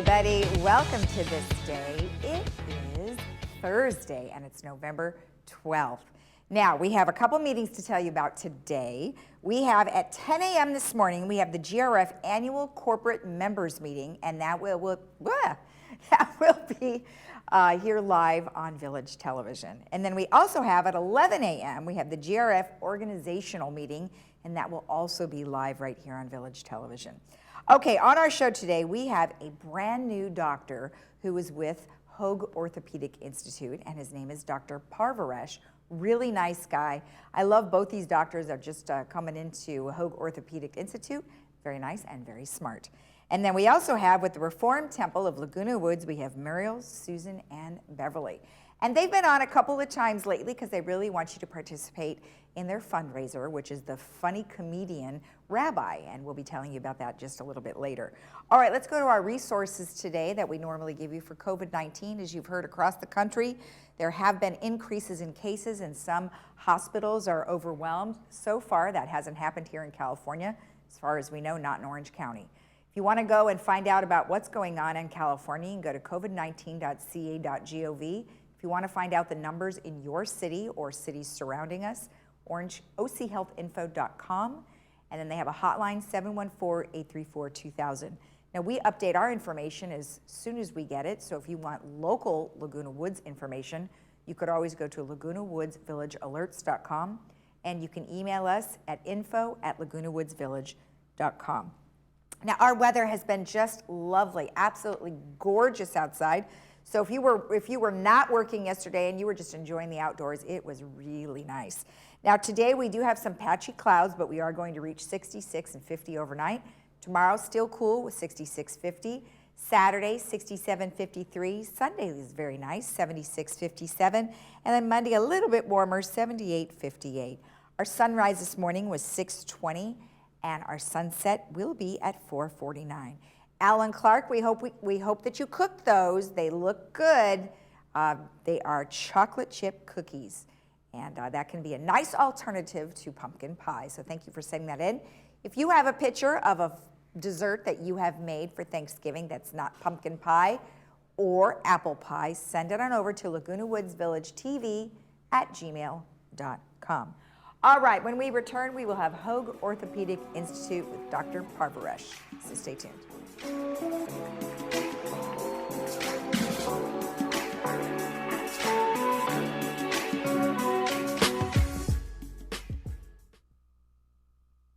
everybody. Welcome to This Day. It is Thursday, and it's November 12th. Now, we have a couple meetings to tell you about today. We have at 10 a.m. this morning, we have the GRF Annual Corporate Members Meeting, and that will be here live on Village Television. And then we also have at 11 a.m., we have the GRF Organizational Meeting, and that will also be live right here on Village Television. Okay, on our show today, we have a brand new doctor who is with Hoag Orthopedic Institute, and his name is Dr. Parvaresh. Really nice guy. I love both these doctors. They're just coming into Hoag Orthopedic Institute. Very nice and very smart. And then we also have with the Reformed Temple of Laguna Woods, we have Muriel, Susan, and Beverly. And they've been on a couple of times lately because they really want you to participate in their fundraiser, which is the Funny Comedian Rabbi, and we'll be telling you about that just a little bit later. All right, let's go to our resources today that we normally give you for COVID-19. As you've heard across the country, there have been increases in cases and some hospitals are overwhelmed. So far, that hasn't happened here in California. As far as we know, not in Orange County. If you want to go and find out about what's going on in California, you can go to covid19.ca.gov. If you want to find out the numbers in your city or cities surrounding us, ochealthinfo.com, and then they have a hotline, 714-834-2000. Now, we update our information as soon as we get it, so if you want local Laguna Woods information, you could always go to lagunawoodsvillagealerts.com, and you can email us at info@lagunawoodsvillage.com. Now, our weather has been just lovely, absolutely gorgeous outside. So if you were not working yesterday and you were just enjoying the outdoors, it was really nice. Now today we do have some patchy clouds, but we are going to reach 66 and 50 overnight. Tomorrow still cool with 66, 50. Saturday 67, 53. Sunday is very nice, 76, 57. And then Monday a little bit warmer, 78, 58. Our sunrise this morning was 6:20, and our sunset will be at 4:49. Alan Clark, we hope that you cooked those. They look good. They are chocolate chip cookies, and that can be a nice alternative to pumpkin pie. So thank you for sending that in. If you have a picture of a dessert that you have made for Thanksgiving that's not pumpkin pie or apple pie, send it on over to lagunawoodsvillagetv@gmail.com. All right, when we return, we will have Hoag Orthopedic Institute with Dr. Parvaresh. So stay tuned.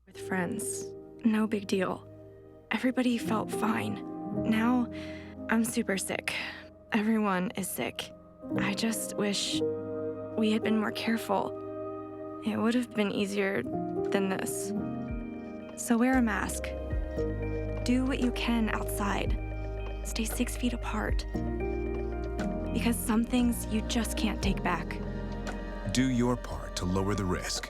With friends, no big deal. Everybody felt fine. Now, I'm super sick. Everyone is sick. I just wish we had been more careful. It would have been easier than this. So wear a mask. Do what you can outside. Stay 6 feet apart. Because some things you just can't take back. Do your part to lower the risk.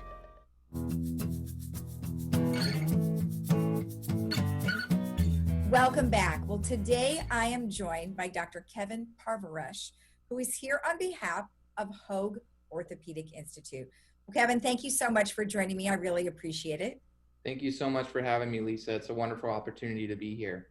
Welcome back. Well, today I am joined by Dr. Kevin Parvaresh, who is here on behalf of Hoag Orthopedic Institute. Well, Kevin, thank you so much for joining me. I really appreciate it. Thank you so much for having me, Lisa. It's a wonderful opportunity to be here.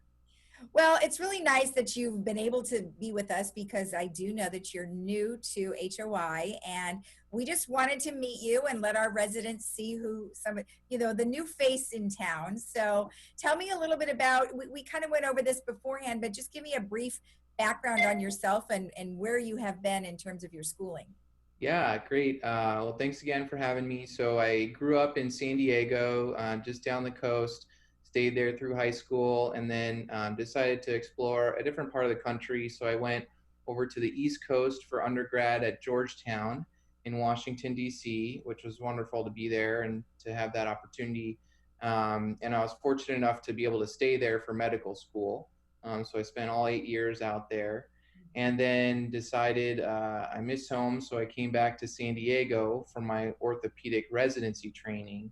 Well, it's really nice that you've been able to be with us because I do know that you're new to HOI, and we just wanted to meet you and let our residents see the new face in town. So tell me a little bit about, we kind of went over this beforehand, but just give me a brief background on yourself and where you have been in terms of your schooling. Yeah, great. Well, thanks again for having me. So I grew up in San Diego, just down the coast, stayed there through high school, and then decided to explore a different part of the country. So I went over to the East Coast for undergrad at Georgetown in Washington, D.C., which was wonderful to be there and to have that opportunity. And I was fortunate enough to be able to stay there for medical school. So I spent all 8 years out there. And then decided I missed home, so I came back to San Diego for my orthopedic residency training.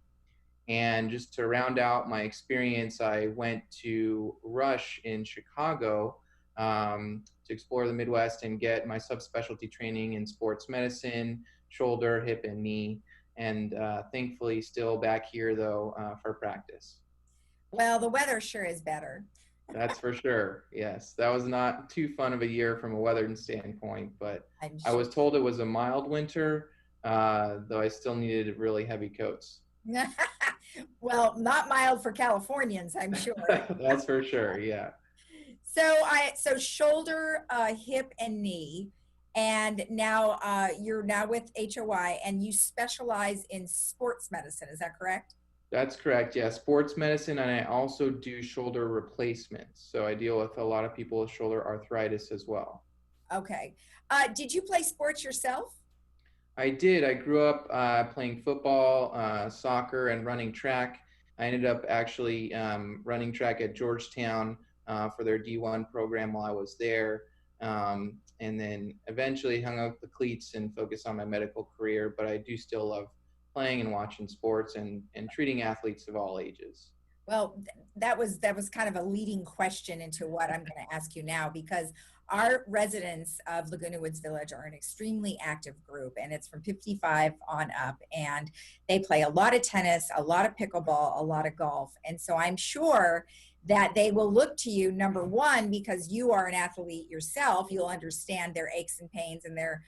And just to round out my experience, I went to Rush in Chicago to explore the Midwest and get my subspecialty training in sports medicine, shoulder, hip, and knee. And thankfully still back here, though, for practice. Well, the weather sure is better. That's for sure. Yes, that was not too fun of a year from a weather standpoint, but I'm I sure. was told it was a mild winter, though I still needed really heavy coats. Well, not mild for Californians, I'm sure. That's for sure. Yeah. So shoulder, hip, and knee, and now you're now with HOI, and you specialize in sports medicine. Is that correct? That's correct. Yeah, sports medicine, and I also do shoulder replacements. So I deal with a lot of people with shoulder arthritis as well. Okay. Did you play sports yourself? I did. I grew up playing football, soccer, and running track. I ended up actually running track at Georgetown for their D1 program while I was there. And then eventually hung up the cleats and focused on my medical career. But I do still love playing and watching sports and treating athletes of all ages. Well, that was kind of a leading question into what I'm going to ask you now, because our residents of Laguna Woods Village are an extremely active group, and it's from 55 on up, and they play a lot of tennis, a lot of pickleball, a lot of golf, and so I'm sure that they will look to you, number one, because you are an athlete yourself. You'll understand their aches and pains and their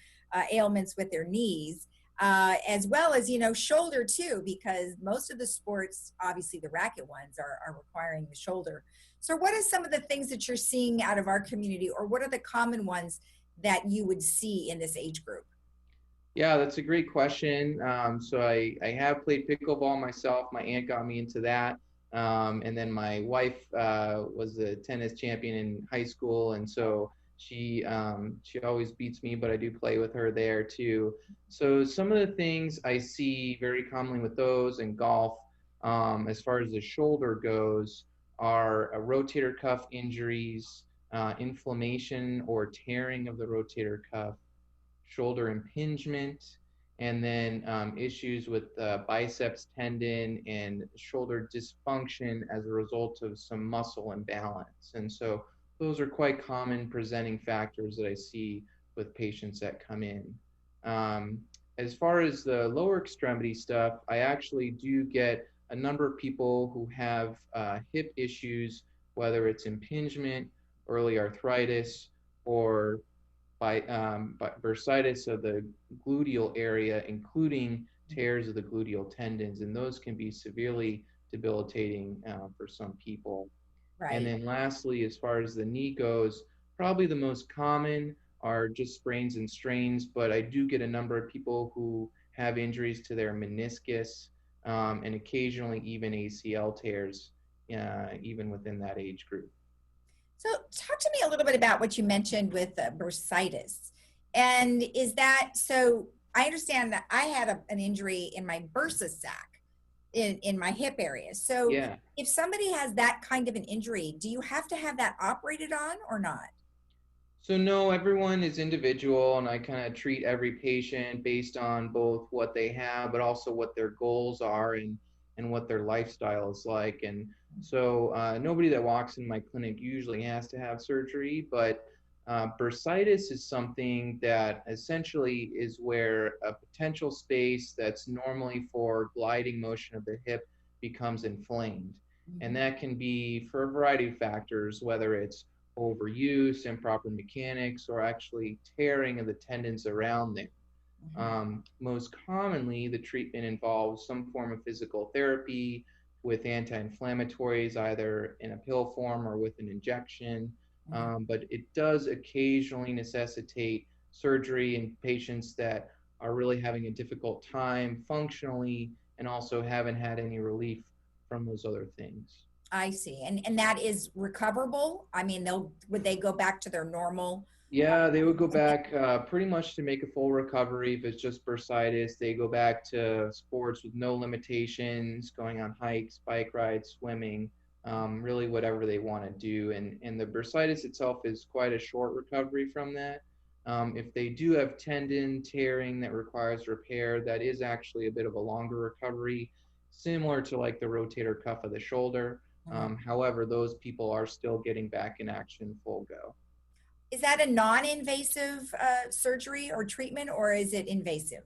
ailments with their knees, as well as, shoulder too, because most of the sports, obviously the racket ones, are requiring the shoulder. So what are some of the things that you're seeing out of our community, or what are the common ones that you would see in this age group? Yeah, that's a great question. So I have played pickleball myself. My aunt got me into that. And then my wife was a tennis champion in high school, and so she always beats me, but I do play with her there too. So some of the things I see very commonly with those and golf, as far as the shoulder goes, are rotator cuff injuries, inflammation or tearing of the rotator cuff, shoulder impingement, and then issues with biceps tendon and shoulder dysfunction as a result of some muscle imbalance. And so those are quite common presenting factors that I see with patients that come in. Um, as far as the lower extremity stuff, I actually do get a number of people who have hip issues, whether it's impingement, early arthritis, or by bursitis of the gluteal area, including tears of the gluteal tendons, and those can be severely debilitating for some people. And Right. then lastly, as far as the knee goes, probably the most common are just sprains and strains, but I do get a number of people who have injuries to their meniscus and occasionally even ACL tears, even within that age group. So talk to me a little bit about what you mentioned with bursitis. And is that so? I understand that I had an injury in my bursa sac in my hip area. So Yeah. if somebody has that kind of an injury, do you have to have that operated on or not? So no, everyone is individual, and I kind of treat every patient based on both what they have, but also what their goals are and what their lifestyle is like. And so nobody that walks in my clinic usually has to have surgery, but bursitis is something that essentially is where a potential space that's normally for gliding motion of the hip becomes inflamed. And Mhm. that can be for a variety of factors, whether it's overuse, improper mechanics, or actually tearing of the tendons around there. Mhm. Most commonly, the treatment involves some form of physical therapy with anti-inflammatories, either in a pill form or with an injection. Mhm. But it does occasionally necessitate surgery in patients that are really having a difficult time functionally and also haven't had any relief from those other things. I see. And that is recoverable. I mean, would they go back to their normal? Yeah, they would go back pretty much to make a full recovery. If it's just bursitis, they go back to sports with no limitations, going on hikes, bike rides, swimming, really whatever they want to do. And the bursitis itself is quite a short recovery from that. If they do have tendon tearing that requires repair, that is actually a bit of a longer recovery, similar to like the rotator cuff of the shoulder. Mhm. However, those people are still getting back in action full go. Is that a non-invasive surgery or treatment, or is it invasive?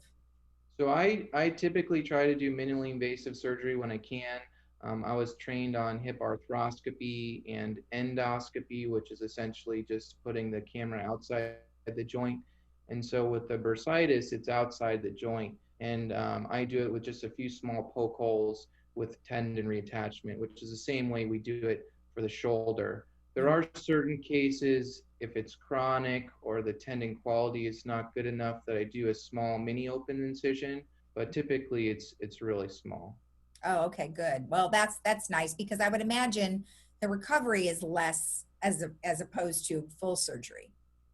So I typically try to do minimally invasive surgery when I can. I was trained on hip arthroscopy and endoscopy, which is essentially just putting the camera outside the joint. And so with the bursitis, it's outside the joint. And I do it with just a few small poke holes with tendon reattachment, which is the same way we do it for the shoulder. There are certain cases, if it's chronic or the tendon quality is not good enough, that I do a small mini open incision, but typically it's really small. Oh, okay, good. Well, that's nice because I would imagine the recovery is less as opposed to full surgery.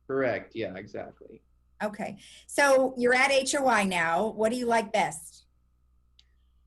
Correct. Yeah, exactly. Okay. So you're at HOI now. What do you like best?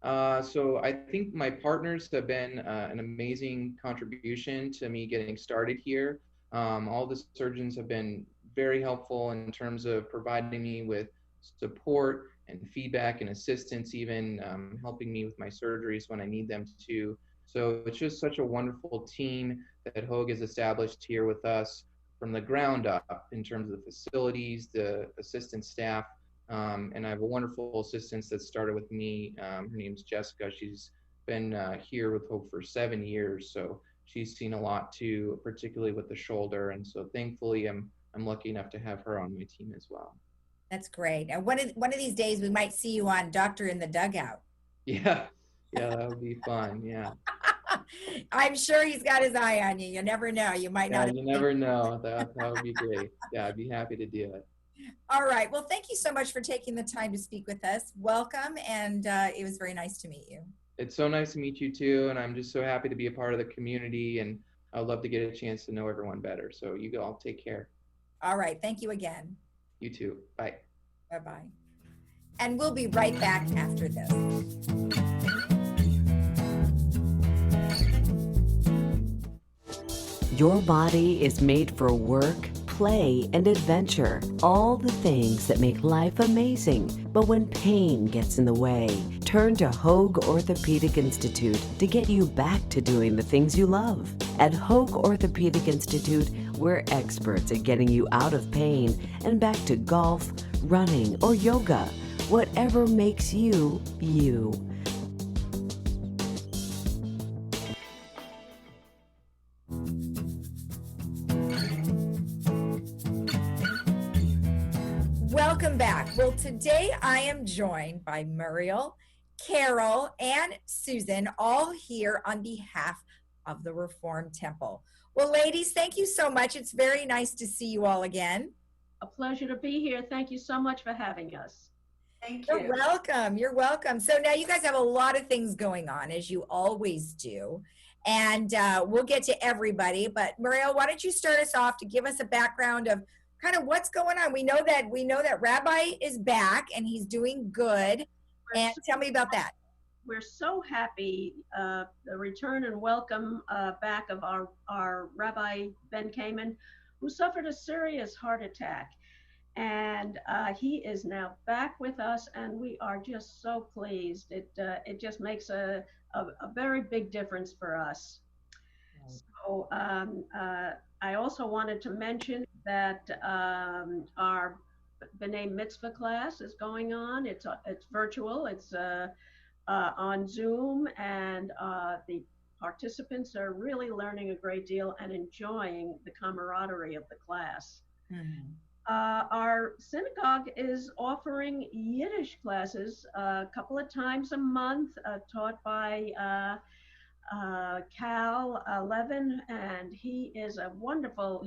So I think my partners have been an amazing contribution to me getting started here. All the surgeons have been very helpful in terms of providing me with support and feedback and assistance, even helping me with my surgeries when I need them to. So it's just such a wonderful team that Hogue has established here with us from the ground up in terms of the facilities, the assistant staff, and I have a wonderful assistant that started with me. Her name's Jessica. She's been here with Hope for 7 years, so she's seen a lot too, particularly with the shoulder. And so thankfully, I'm lucky enough to have her on my team as well. That's great. And one of these days we might see you on Doctor in the Dugout. Yeah, yeah, that would be fun. Yeah, I'm sure he's got his eye on you. You never know. You might yeah, not. you never know. That would be great. Yeah, I'd be happy to do it. All right. Well, thank you so much for taking the time to speak with us. Welcome. And it was very nice to meet you. It's so nice to meet you too, and I'm just so happy to be a part of the community, and I'd love to get a chance to know everyone better. So you all take care. All right. Thank you again. You too. Bye. Bye-bye. And we'll be right back after this. Your body is made for work, play, and adventure. All the things that make life amazing. But when pain gets in the way, turn to Hogue Orthopedic Institute to get you back to doing the things you love. At Hogue Orthopedic Institute, we're experts at getting you out of pain and back to golf, running, or yoga. Whatever makes you, you. Welcome back. Well, today I am joined by Muriel, Carol, and Susan, all here on behalf of the Reformed Temple. Well, ladies, thank you so much. It's very nice to see you all again. A pleasure to be here. Thank you so much for having us. Thank you. You're welcome. You're welcome. So now you guys have a lot of things going on, as you always do. And we'll get to everybody. But Muriel, why don't you start us off to give us a background of kind of what's going on? We know that Rabbi is back and he's doing good. And tell me about that. We're so happy the return and welcome back of our Rabbi Ben Kamen, who suffered a serious heart attack. And he is now back with us, and we are just so pleased. It just makes a very big difference for us. Right. So I also wanted to mention that our B'nai Mitzvah class is going on. It's virtual. It's on Zoom, and the participants are really learning a great deal and enjoying the camaraderie of the class. Mm-hmm. Our synagogue is offering Yiddish classes a couple of times a month, taught by Cal Levin, and he has a wonderful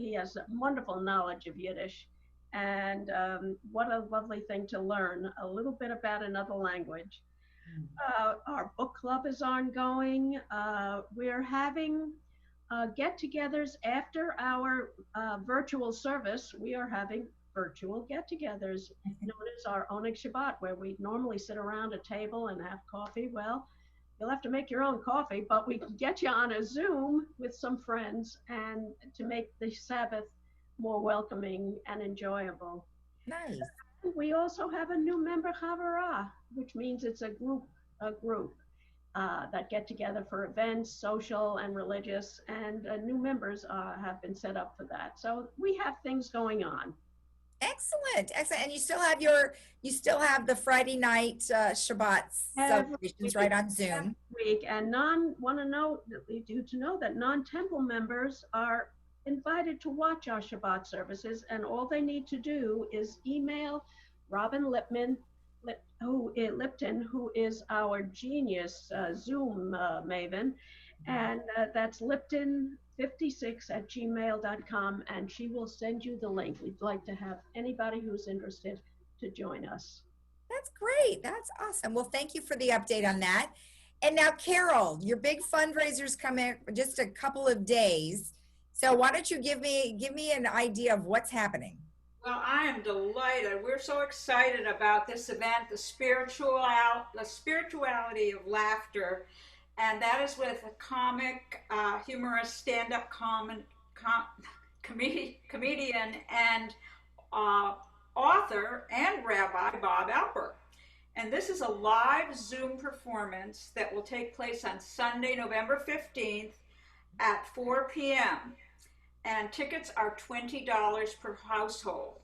knowledge of Yiddish, and what a lovely thing to learn a little bit about another language. Our book club is ongoing. We're having get-togethers after our virtual service. We are having virtual get-togethers known as our Oneg Shabbat, where we normally sit around a table and have coffee. Well, you'll have to make your own coffee, but we can get you on a Zoom with some friends and to make the Sabbath more welcoming and enjoyable. Nice. We also have a new member Chavara, which means it's a group that get together for events, social and religious, and new members have been set up for that. So we have things going on. Excellent, excellent. And you still have the Friday night Shabbat Every celebrations right on every Zoom. week, and want to know you to know that non-temple members are invited to watch our Shabbat services, and all they need to do is email Robin Lipton, who is our genius Zoom maven, and that's Lipton56@gmail.com, and she will send you the link. We'd like to have anybody who's interested to join us. That's great. That's awesome. Well, thank you for the update on that. And now, Carol, your big fundraiser's coming in just a couple of days. So why don't you give me an idea of what's happening? Well, I am delighted. We're so excited about this event, the spirituality of laughter, and that is with a comic, humorous, stand-up comedian and author and Rabbi Bob Alper. And this is a live Zoom performance that will take place on Sunday, November 15th at 4 p.m. And tickets are $20 per household.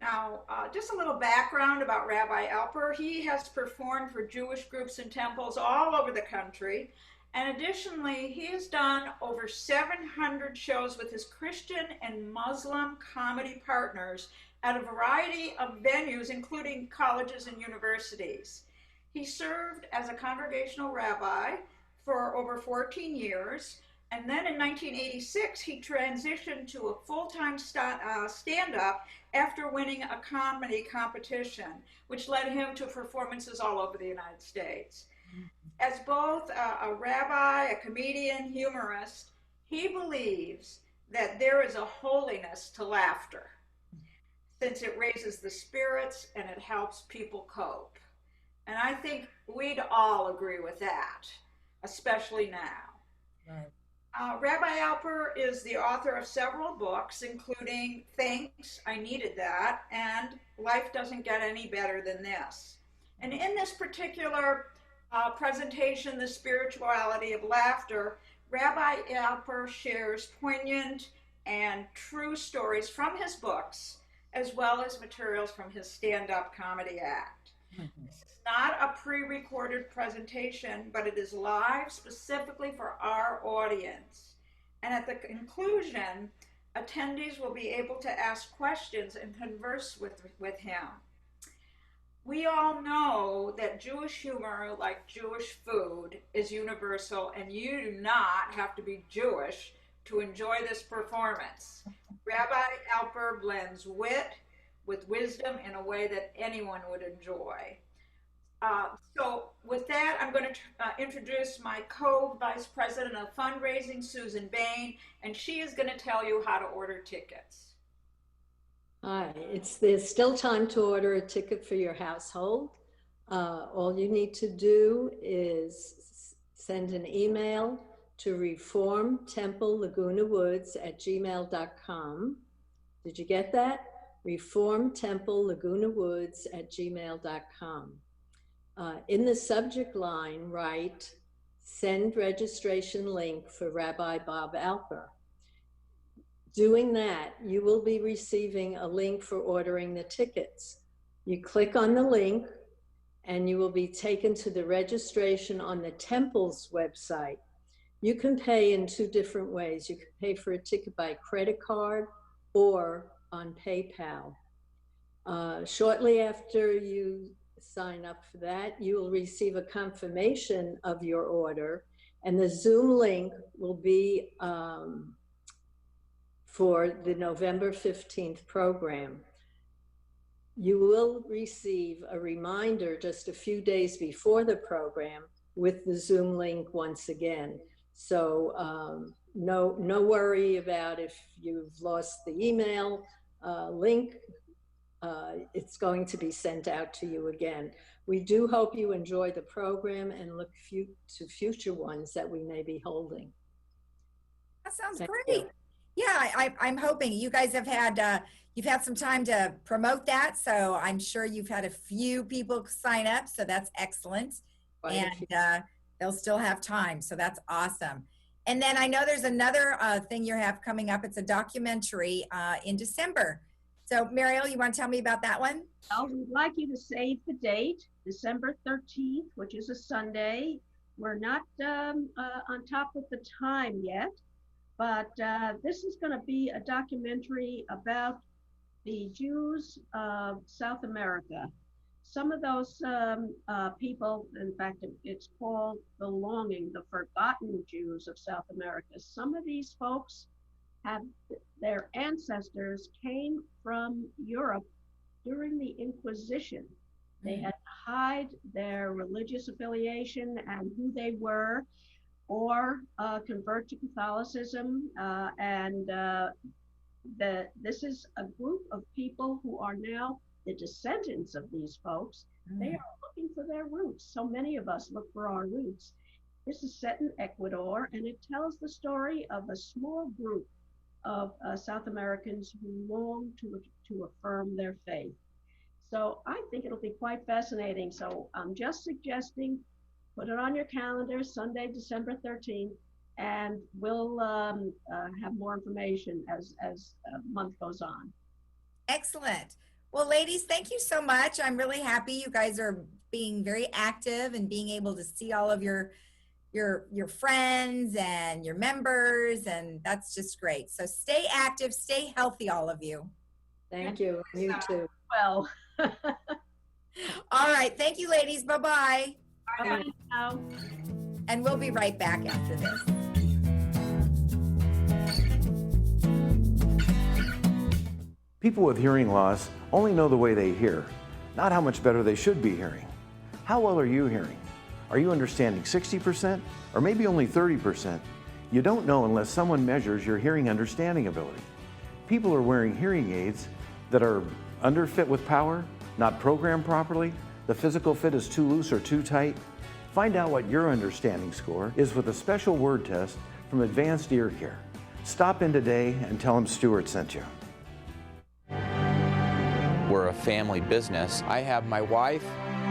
Now, just a little background about Rabbi Alper. He has performed for Jewish groups and temples all over the country. And additionally, he has done over 700 shows with his Christian and Muslim comedy partners at a variety of venues, including colleges and universities. He served as a congregational rabbi for over 14 years. And then in 1986, he transitioned to a full-time stand-up after winning a comedy competition, which led him to performances all over the United States. As both a rabbi, a comedian, humorist, he believes that there is a holiness to laughter, since it raises the spirits and it helps people cope. And I think we'd all agree with that, especially now. Right. Rabbi Alper is the author of several books, including Thanks, I Needed That, and Life Doesn't Get Any Better Than This. And in this particular presentation, The Spirituality of Laughter, Rabbi Alper shares poignant and true stories from his books, as well as materials from his stand-up comedy act. This is not a pre-recorded presentation, but it is live specifically for our audience. And at the conclusion, attendees will be able to ask questions and converse with him. We all know that Jewish humor, like Jewish food, is universal, and you do not have to be Jewish to enjoy this performance. Rabbi Alper blends wit with wisdom in a way that anyone would enjoy. So with that, I'm going to introduce my co-vice president of fundraising, Susan Bain, and she is going to tell you how to order tickets. Hi, there's still time to order a ticket for your household. All you need to do is send an email to reformtemplelagunawoods@gmail.com. Did you get that? reformtemplelagunawoods@gmail.com. In the subject line, write, send registration link for Rabbi Bob Alper. Doing that, you will be receiving a link for ordering the tickets. You click on the link and you will be taken to the registration on the temple's website. You can pay in two different ways. You can pay for a ticket by credit card or on PayPal. Shortly after you sign up for that, you will receive a confirmation of your order, and the Zoom link will be for the November 15th program. You will receive a reminder just a few days before the program with the Zoom link once again. So no worry about if you've lost the email link. It's going to be sent out to you again. We do hope you enjoy the program and look to future ones that we may be holding. That sounds Thank great. you. Yeah, I'm hoping you guys have had you've had some time to promote that, so I'm sure you've had a few people sign up, so that's excellent. And they'll still have time, so that's awesome. And then I know there's another thing you have coming up. It's a documentary in December. So Mariel, you want to tell me about that one? We'd like you to save the date, December 13th, which is a Sunday. We're not on top of the time yet, but this is going to be a documentary about the Jews of South America. Some of those people, in fact, it's called the longing, the forgotten Jews of South America. Some of these folks have their ancestors came from Europe during the Inquisition. They had to hide their religious affiliation and who they were, or convert to Catholicism. This is a group of people who are now the descendants of these folks. They are looking for their roots. So many of us look for our roots. This is set in Ecuador, and it tells the story of a small group of South Americans who long to affirm their faith. So I think it'll be quite fascinating. So I'm just suggesting, put it on your calendar, Sunday, December 13th, and we'll have more information as the month goes on. Excellent. Well, ladies, thank you so much. I'm really happy you guys are being very active and being able to see all of your friends and your members, and that's just great. So stay active, stay healthy, all of you. Thank you. You too. Well. All right. Thank you, ladies. Bye-bye. Bye now. And we'll be right back after this. People with hearing loss only know the way they hear, not how much better they should be hearing. How well are you hearing? Are you understanding 60% or maybe only 30%? You don't know unless someone measures your hearing understanding ability. People are wearing hearing aids that are underfit with power, not programmed properly, the physical fit is too loose or too tight. Find out what your understanding score is with a special word test from Advanced Ear Care. Stop in today and tell them Stuart sent you. We're a family business. I have my wife,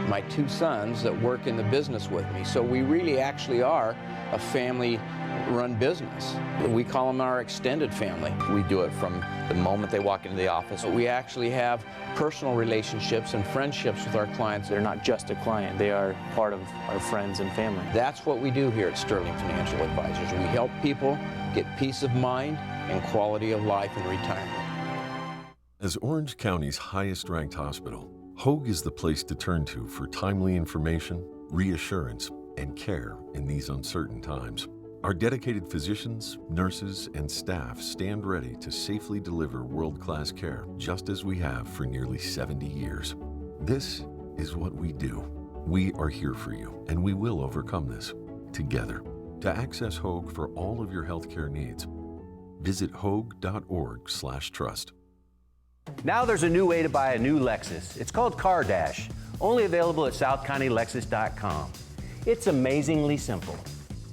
my 2 sons that work in the business with me. So we really actually are a family-run business. We call them our extended family. We do it from the moment they walk into the office. We actually have personal relationships and friendships with our clients. They're not just a client, they are part of our friends and family. That's what we do here at Sterling Financial Advisors. We help people get peace of mind and quality of life in retirement. As Orange County's highest-ranked hospital, Hoag is the place to turn to for timely information, reassurance, and care in these uncertain times. Our dedicated physicians, nurses, and staff stand ready to safely deliver world-class care, just as we have for nearly 70 years. This is what we do. We are here for you, and we will overcome this together. To access Hoag for all of your healthcare needs, visit hoag.org/trust. Now there's a new way to buy a new Lexus. It's called Car Dash, only available at SouthCountyLexus.com. It's amazingly simple.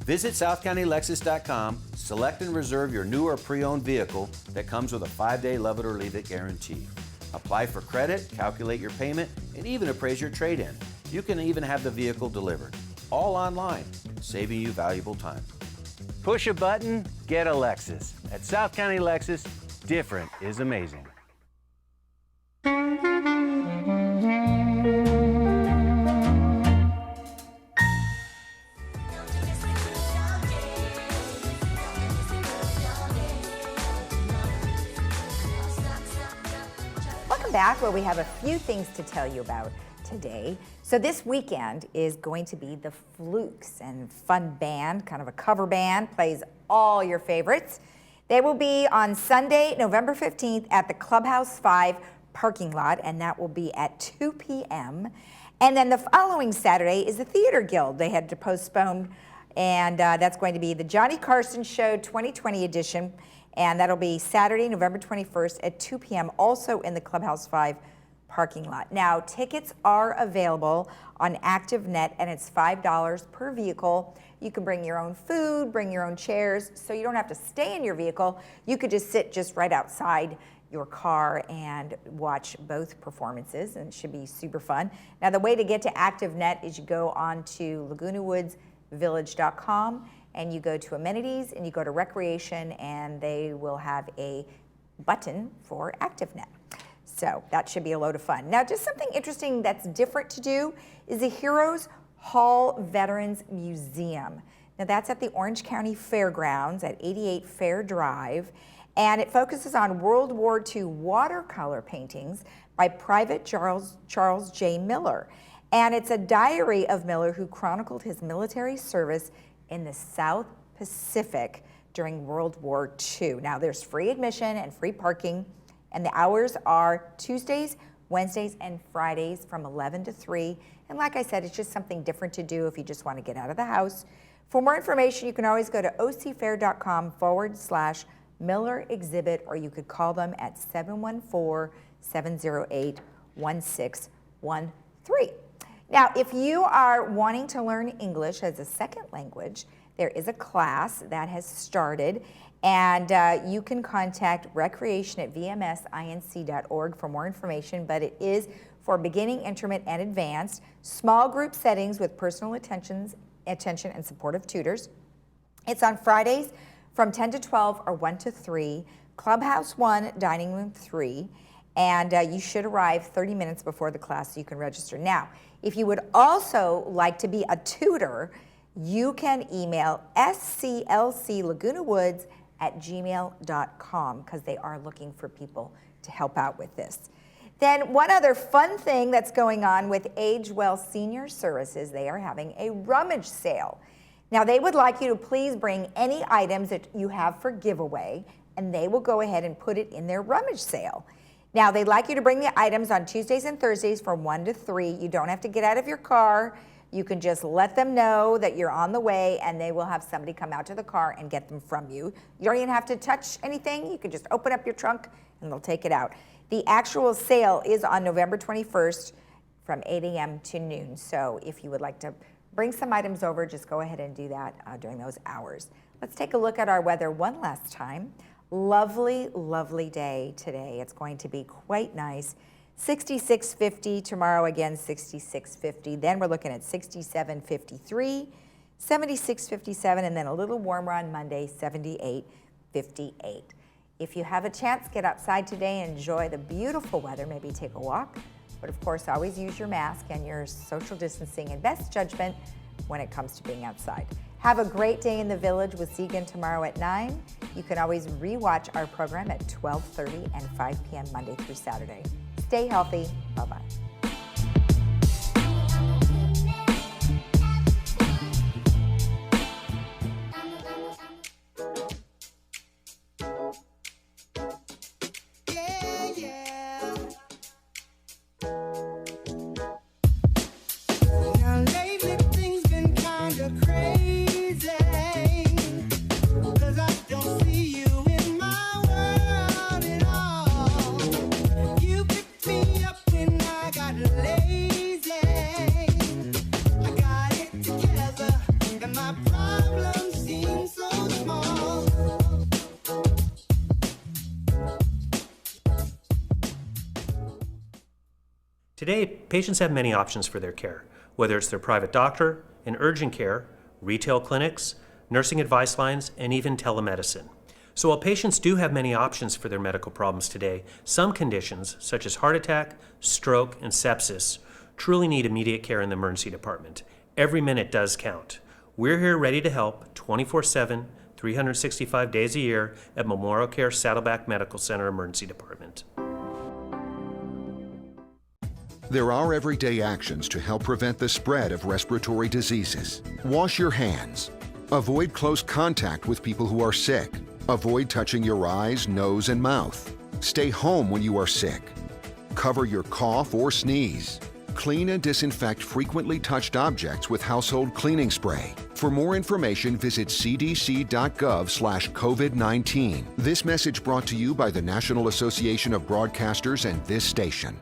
Visit SouthCountyLexus.com, select and reserve your new or pre-owned vehicle that comes with a 5-day love it or leave it guarantee. Apply for credit, calculate your payment, and even appraise your trade-in. You can even have the vehicle delivered, all online, saving you valuable time. Push a button, get a Lexus. At South County Lexus, different is amazing. Welcome back, where we have a few things to tell you about today. So this weekend is going to be the Flukes, and fun band, kind of a cover band, plays all your favorites. They will be on Sunday, November 15th at the Clubhouse 5 parking lot, and that will be at 2 p.m. And then the following Saturday is the Theater Guild. They had to postpone, and that's going to be the Johnny Carson Show 2020 edition, and that'll be Saturday, November 21st at 2 p.m., also in the Clubhouse 5 parking lot. Now, tickets are available on ActiveNet, and it's $5 per vehicle. You can bring your own food, bring your own chairs, so you don't have to stay in your vehicle. You could just sit just right outside your car and watch both performances, and it should be super fun. Now, the way to get to ActiveNet is you go on to LagunaWoodsVillage.com, and you go to amenities, and you go to recreation, and they will have a button for ActiveNet. So that should be a load of fun. Now, just something interesting that's different to do is the Heroes Hall Veterans Museum. Now, that's at the Orange County Fairgrounds at 88 Fair Drive, and it focuses on World War II watercolor paintings by Private Charles J. Miller. And it's a diary of Miller, who chronicled his military service in the South Pacific during World War II. Now, there's free admission and free parking, and the hours are Tuesdays, Wednesdays, and Fridays from 11 to 3. And like I said, it's just something different to do if you just want to get out of the house. For more information, you can always go to ocfair.com/Miller exhibit, or you could call them at 714-708-1613. Now, if you are wanting to learn English as a second language, there is a class that has started, and you can contact recreation@vmsinc.org for more information, but it is for beginning, intermediate, and advanced, small group settings with personal attention and supportive tutors. It's on Fridays from 10 to 12 or 1 to 3, Clubhouse 1, Dining Room 3, and you should arrive 30 minutes before the class so you can register. Now, if you would also like to be a tutor, you can email sclclagunawoods@gmail.com because they are looking for people to help out with this. Then one other fun thing that's going on with Age Well Senior Services, they are having a rummage sale. Now, they would like you to please bring any items that you have for giveaway, and they will go ahead and put it in their rummage sale. Now, they'd like you to bring the items on Tuesdays and Thursdays from 1 to 3. You don't have to get out of your car. You can just let them know that you're on the way, and they will have somebody come out to the car and get them from you. You don't even have to touch anything. You can just open up your trunk, and they'll take it out. The actual sale is on November 21st from 8 a.m. to noon. So if you would like to bring some items over, just go ahead and do that during those hours. Let's take a look at our weather one last time. Lovely, lovely day today. It's going to be quite nice. 66-50 tomorrow, again 66-50. Then we're looking at 67-53, 76-57, and then a little warmer on Monday, 78-58. If you have a chance, get outside today, enjoy the beautiful weather, maybe take a walk. But of course, always use your mask and your social distancing and best judgment when it comes to being outside. Have a great day in the village. We'll see you again tomorrow at 9. You can always rewatch our program at 12:30 and 5 p.m. Monday through Saturday. Stay healthy. Bye-bye. Today, patients have many options for their care, whether it's their private doctor, in urgent care, retail clinics, nursing advice lines, and even telemedicine. So while patients do have many options for their medical problems today, some conditions, such as heart attack, stroke, and sepsis, truly need immediate care in the emergency department. Every minute does count. We're here ready to help 24/7, 365 days a year at Memorial Care Saddleback Medical Center Emergency Department. There are everyday actions to help prevent the spread of respiratory diseases. Wash your hands. Avoid close contact with people who are sick. Avoid touching your eyes, nose, and mouth. Stay home when you are sick. Cover your cough or sneeze. Clean and disinfect frequently touched objects with household cleaning spray. For more information, visit cdc.gov/COVID-19. This message brought to you by the National Association of Broadcasters and this station.